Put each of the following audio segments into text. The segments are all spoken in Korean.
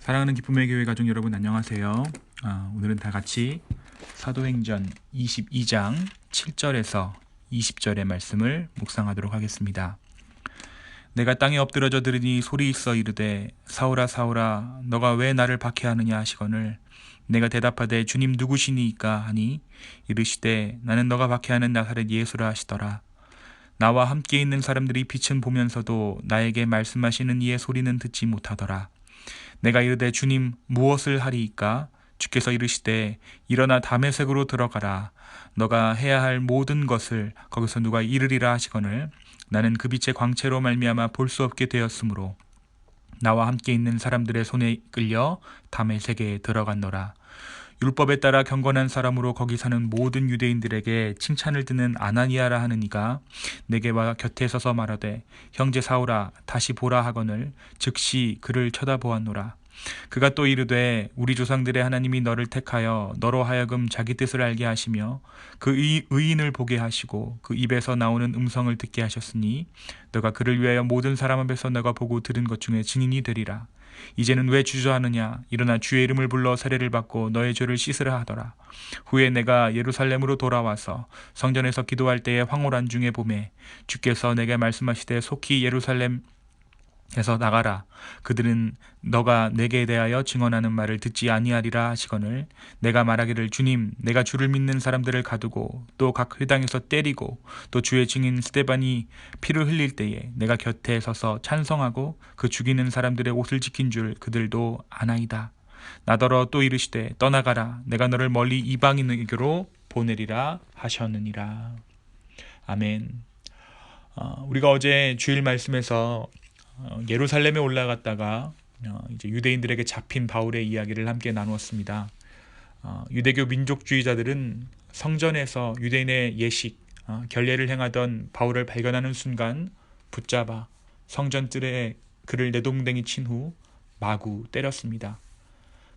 사랑하는 기쁨의 교회 가족 여러분 안녕하세요. 오늘은 다 같이 사도행전 22장 7절에서 20절의 말씀을 묵상하도록 하겠습니다. 내가 땅에 엎드러져 들으니 소리 있어 이르되 사울아 사울아 너가 왜 나를 박해하느냐 하시거늘 내가 대답하되 주님 누구시니이까 하니 이르시되 나는 너가 박해하는 나사렛 예수라 하시더라. 나와 함께 있는 사람들이 빛은 보면서도 나에게 말씀하시는 이의 소리는 듣지 못하더라. 내가 이르되 주님 무엇을 하리이까? 주께서 이르시되 일어나 다메섹으로 들어가라. 너가 해야 할 모든 것을 거기서 누가 이르리라 하시거늘 나는 그 빛의 광채로 말미암아 볼 수 없게 되었으므로 나와 함께 있는 사람들의 손에 끌려 다메섹에 들어갔노라. 율법에 따라 경건한 사람으로 거기 사는 모든 유대인들에게 칭찬을 듣는 아나니아라 하는 이가 내게 와 곁에 서서 말하되 형제 사울아 다시 보라 하거늘 즉시 그를 쳐다보았노라. 그가 또 이르되 우리 조상들의 하나님이 너를 택하여 너로 하여금 자기 뜻을 알게 하시며 그 의인을 보게 하시고 그 입에서 나오는 음성을 듣게 하셨으니 너가 그를 위하여 모든 사람 앞에서 너가 보고 들은 것 중에 증인이 되리라. 이제는 왜 주저하느냐? 일어나 주의 이름을 불러 세례를 받고 너의 죄를 씻으라 하더라. 후에 내가 예루살렘으로 돌아와서 성전에서 기도할 때에 황홀한 중에 보매 주께서 내게 말씀하시되 속히 예루살렘에서 나가라. 그들은 너가 내게 대하여 증언하는 말을 듣지 아니하리라 하시거늘 내가 말하기를 주님 내가 주를 믿는 사람들을 가두고 또 각 회당에서 때리고 또 주의 증인 스데반이 피를 흘릴 때에 내가 곁에 서서 찬성하고 그 죽이는 사람들의 옷을 지킨 줄 그들도 아나이다. 나더러 또 이르시되 떠나가라. 내가 너를 멀리 이방인에게로 보내리라 하셨느니라. 아멘. 우리가 어제 주일 말씀에서 예루살렘에 올라갔다가 이제 유대인들에게 잡힌 바울의 이야기를 함께 나누었습니다. 유대교 민족주의자들은 성전에서 유대인의 예식, 결례를 행하던 바울을 발견하는 순간 붙잡아 성전 뜰에 그를 내동댕이 친 후 마구 때렸습니다.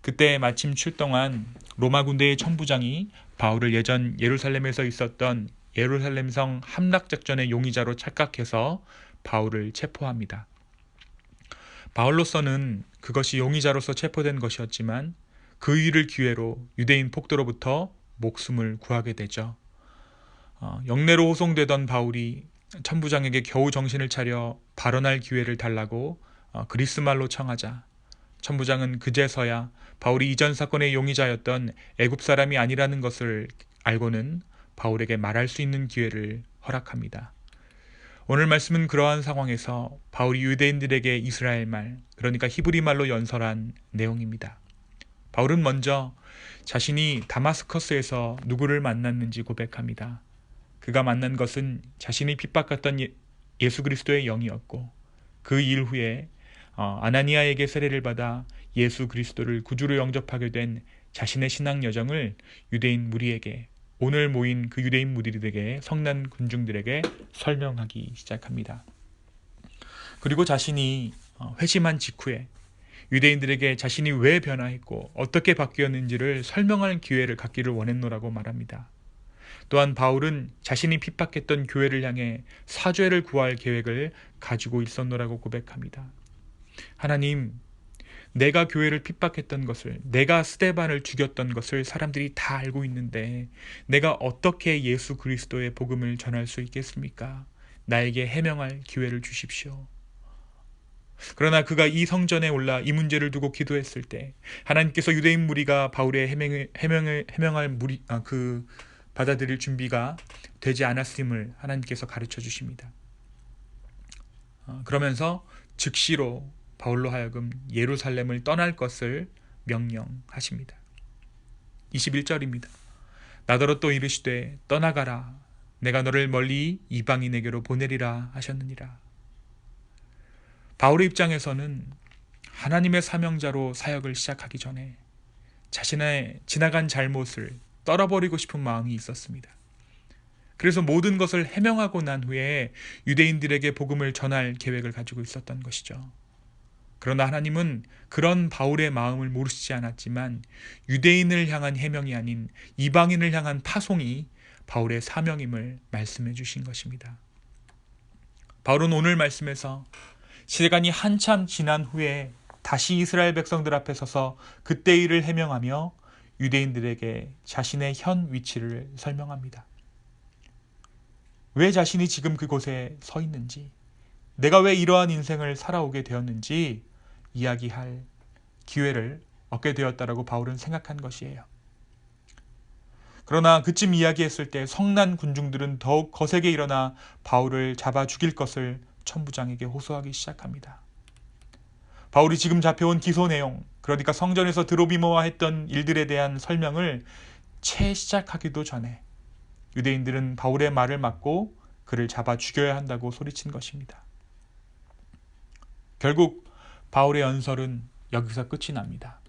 그때 마침 출동한 로마 군대의 천부장이 바울을 예전 예루살렘에서 있었던 예루살렘성 함락작전의 용의자로 착각해서 바울을 체포합니다. 바울로서는 그것이 용의자로서 체포된 것이었지만 그 일을 기회로 유대인 폭도로부터 목숨을 구하게 되죠. 영내로 호송되던 바울이 천부장에게 겨우 정신을 차려 발언할 기회를 달라고 그리스말로 청하자 천부장은 그제서야 바울이 이전 사건의 용의자였던 애굽 사람이 아니라는 것을 알고는 바울에게 말할 수 있는 기회를 허락합니다. 오늘 말씀은 그러한 상황에서 바울이 유대인들에게 이스라엘 말, 그러니까 히브리 말로 연설한 내용입니다. 바울은 먼저 자신이 다마스커스에서 누구를 만났는지 고백합니다. 그가 만난 것은 자신이 핍박했던 예수 그리스도의 영이었고 그 일 후에 아나니아에게 세례를 받아 예수 그리스도를 구주로 영접하게 된 자신의 신앙 여정을 유대인 무리에게 오늘 모인 그 유대인 무리들에게 성난 군중들에게 설명하기 시작합니다. 그리고 자신이 회심한 직후에 유대인들에게 자신이 왜 변화했고 어떻게 바뀌었는지를 설명할 기회를 갖기를 원했노라고 말합니다. 또한 바울은 자신이 핍박했던 교회를 향해 사죄를 구할 계획을 가지고 있었노라고 고백합니다. 하나님, 내가 교회를 핍박했던 것을, 내가 스데반을 죽였던 것을 사람들이 다 알고 있는데 내가 어떻게 예수 그리스도의 복음을 전할 수 있겠습니까? 나에게 해명할 기회를 주십시오. 그러나 그가 이 성전에 올라 이 문제를 두고 기도했을 때 하나님께서 유대인 무리가 바울의 해명할 무리 받아들일 준비가 되지 않았음을 하나님께서 가르쳐 주십니다. 그러면서 즉시로 바울로 하여금 예루살렘을 떠날 것을 명령하십니다. 21절입니다. 나더러 또 이르시되 떠나가라. 내가 너를 멀리 이방인에게로 보내리라 하셨느니라. 바울의 입장에서는 하나님의 사명자로 사역을 시작하기 전에 자신의 지나간 잘못을 떨어버리고 싶은 마음이 있었습니다. 그래서 모든 것을 해명하고 난 후에 유대인들에게 복음을 전할 계획을 가지고 있었던 것이죠. 그러나 하나님은 그런 바울의 마음을 모르시지 않았지만 유대인을 향한 해명이 아닌 이방인을 향한 파송이 바울의 사명임을 말씀해 주신 것입니다. 바울은 오늘 말씀에서 시간이 한참 지난 후에 다시 이스라엘 백성들 앞에 서서 그때 일을 해명하며 유대인들에게 자신의 현 위치를 설명합니다. 왜 자신이 지금 그곳에 서 있는지, 내가 왜 이러한 인생을 살아오게 되었는지 이야기할 기회를 얻게 되었다라고 바울은 생각한 것이에요. 그러나 그쯤 이야기했을 때 성난 군중들은 더욱 거세게 일어나 바울을 잡아 죽일 것을 천부장에게 호소하기 시작합니다. 바울이 지금 잡혀온 기소 내용, 그러니까 성전에서 드로비모와 했던 일들에 대한 설명을 채 시작하기도 전에 유대인들은 바울의 말을 막고 그를 잡아 죽여야 한다고 소리친 것입니다. 결국 바울의 연설은 여기서 끝이 납니다.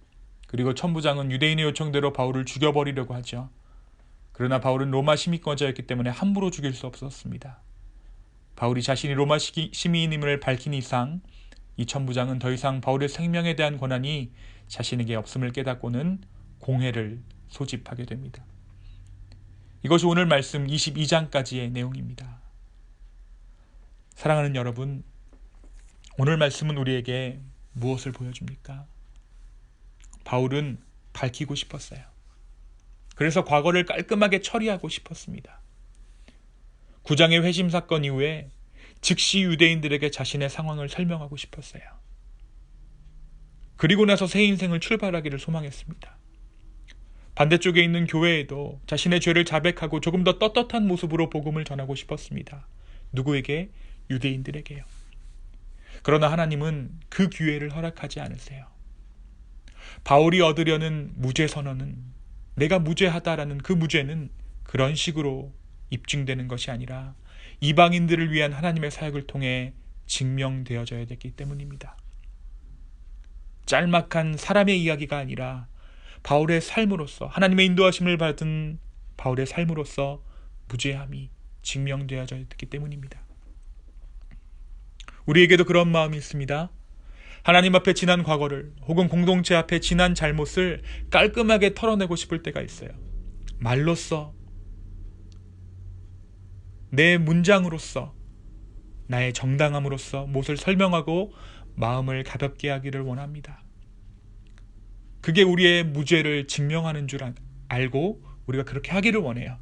그리고 천부장은 유대인의 요청대로 바울을 죽여버리려고 하죠. 그러나 바울은 로마 시민권자였기 때문에 함부로 죽일 수 없었습니다. 바울이 자신이 로마 시민임을 밝힌 이상 이 천부장은 더 이상 바울의 생명에 대한 권한이 자신에게 없음을 깨닫고는 공회를 소집하게 됩니다. 이것이 오늘 말씀 22장까지의 내용입니다. 사랑하는 여러분, 오늘 말씀은 우리에게 무엇을 보여줍니까? 바울은 밝히고 싶었어요. 그래서 과거를 깔끔하게 처리하고 싶었습니다. 9장의 회심 사건 이후에 즉시 유대인들에게 자신의 상황을 설명하고 싶었어요. 그리고 나서 새 인생을 출발하기를 소망했습니다. 반대쪽에 있는 교회에도 자신의 죄를 자백하고 조금 더 떳떳한 모습으로 복음을 전하고 싶었습니다. 누구에게? 유대인들에게요. 그러나 하나님은 그 기회를 허락하지 않으세요. 바울이 얻으려는 무죄 선언은, 내가 무죄하다라는 그 무죄는 그런 식으로 입증되는 것이 아니라 이방인들을 위한 하나님의 사역을 통해 증명되어져야 됐기 때문입니다. 짤막한 사람의 이야기가 아니라 바울의 삶으로서, 하나님의 인도하심을 받은 바울의 삶으로서 무죄함이 증명되어져야 됐기 때문입니다. 우리에게도 그런 마음이 있습니다. 하나님 앞에 지난 과거를, 혹은 공동체 앞에 지난 잘못을 깔끔하게 털어내고 싶을 때가 있어요. 말로써, 내 문장으로서, 나의 정당함으로써 무엇을 설명하고 마음을 가볍게 하기를 원합니다. 그게 우리의 무죄를 증명하는 줄 알고 우리가 그렇게 하기를 원해요.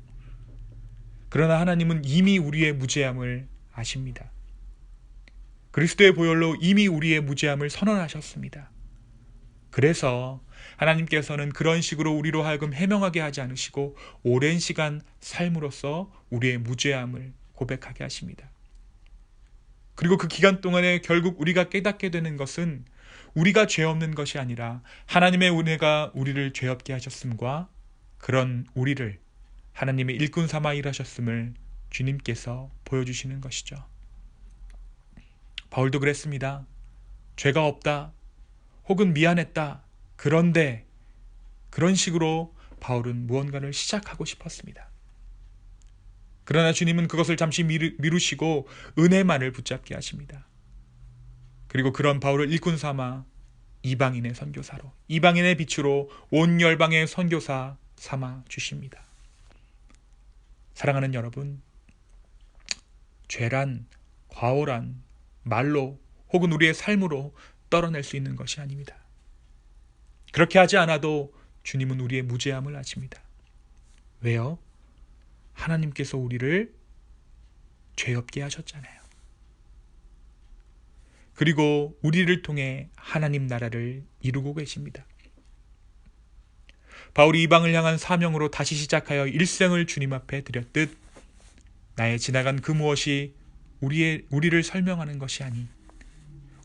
그러나 하나님은 이미 우리의 무죄함을 아십니다. 그리스도의 보혈로 이미 우리의 무죄함을 선언하셨습니다. 그래서 하나님께서는 그런 식으로 우리로 하여금 해명하게 하지 않으시고 오랜 시간 삶으로써 우리의 무죄함을 고백하게 하십니다. 그리고 그 기간 동안에 결국 우리가 깨닫게 되는 것은 우리가 죄 없는 것이 아니라 하나님의 은혜가 우리를 죄 없게 하셨음과 그런 우리를 하나님의 일꾼 삼아 일하셨음을 주님께서 보여주시는 것이죠. 바울도 그랬습니다. 죄가 없다, 혹은 미안했다. 그런데 그런 식으로 바울은 무언가를 시작하고 싶었습니다. 그러나 주님은 그것을 잠시 미루시고 은혜만을 붙잡게 하십니다. 그리고 그런 바울을 일꾼 삼아 이방인의 선교사로, 이방인의 빛으로 온 열방의 선교사 삼아 주십니다. 사랑하는 여러분, 죄란, 과오란 말로 혹은 우리의 삶으로 떨어낼 수 있는 것이 아닙니다. 그렇게 하지 않아도 주님은 우리의 무죄함을 아십니다. 왜요? 하나님께서 우리를 죄 없게 하셨잖아요. 그리고 우리를 통해 하나님 나라를 이루고 계십니다. 바울이 이방을 향한 사명으로 다시 시작하여 일생을 주님 앞에 드렸듯 나의 지나간 그 무엇이 우리를 설명하는 것이 아니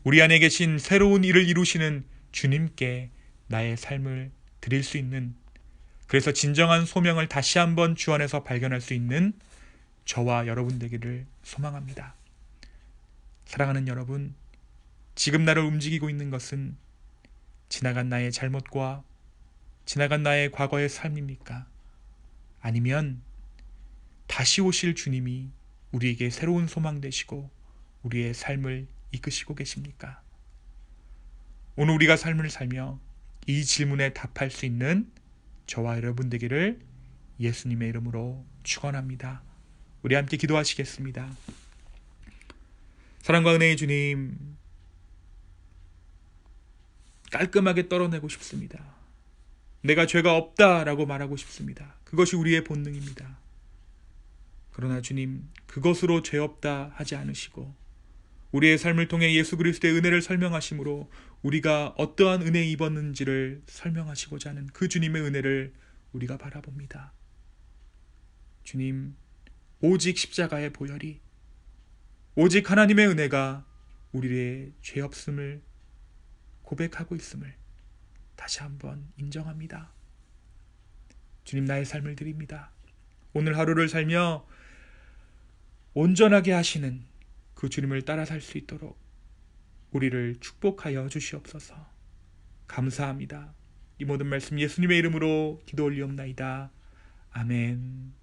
우리 안에 계신 새로운 일을 이루시는 주님께 나의 삶을 드릴 수 있는, 그래서 진정한 소명을 다시 한번 주 안에서 발견할 수 있는 저와 여러분 되기를 소망합니다. 사랑하는 여러분, 지금 나를 움직이고 있는 것은 지나간 나의 잘못과 지나간 나의 과거의 삶입니까? 아니면 다시 오실 주님이 우리에게 새로운 소망 되시고 우리의 삶을 이끄시고 계십니까? 오늘 우리가 삶을 살며 이 질문에 답할 수 있는 저와 여러분 되기를 예수님의 이름으로 축원합니다. 우리 함께 기도하시겠습니다. 사랑과 은혜의 주님, 깔끔하게 떨어내고 싶습니다. 내가 죄가 없다라고 말하고 싶습니다. 그것이 우리의 본능입니다. 그러나 주님, 그것으로 죄 없다 하지 않으시고 우리의 삶을 통해 예수 그리스도의 은혜를 설명하심으로 우리가 어떠한 은혜 입었는지를 설명하시고자 하는 그 주님의 은혜를 우리가 바라봅니다. 주님, 오직 십자가의 보혈이, 오직 하나님의 은혜가 우리의 죄 없음을 고백하고 있음을 다시 한번 인정합니다. 주님, 나의 삶을 드립니다. 오늘 하루를 살며 온전하게 하시는 그 주님을 따라 살 수 있도록 우리를 축복하여 주시옵소서. 감사합니다. 이 모든 말씀 예수님의 이름으로 기도 올리옵나이다. 아멘.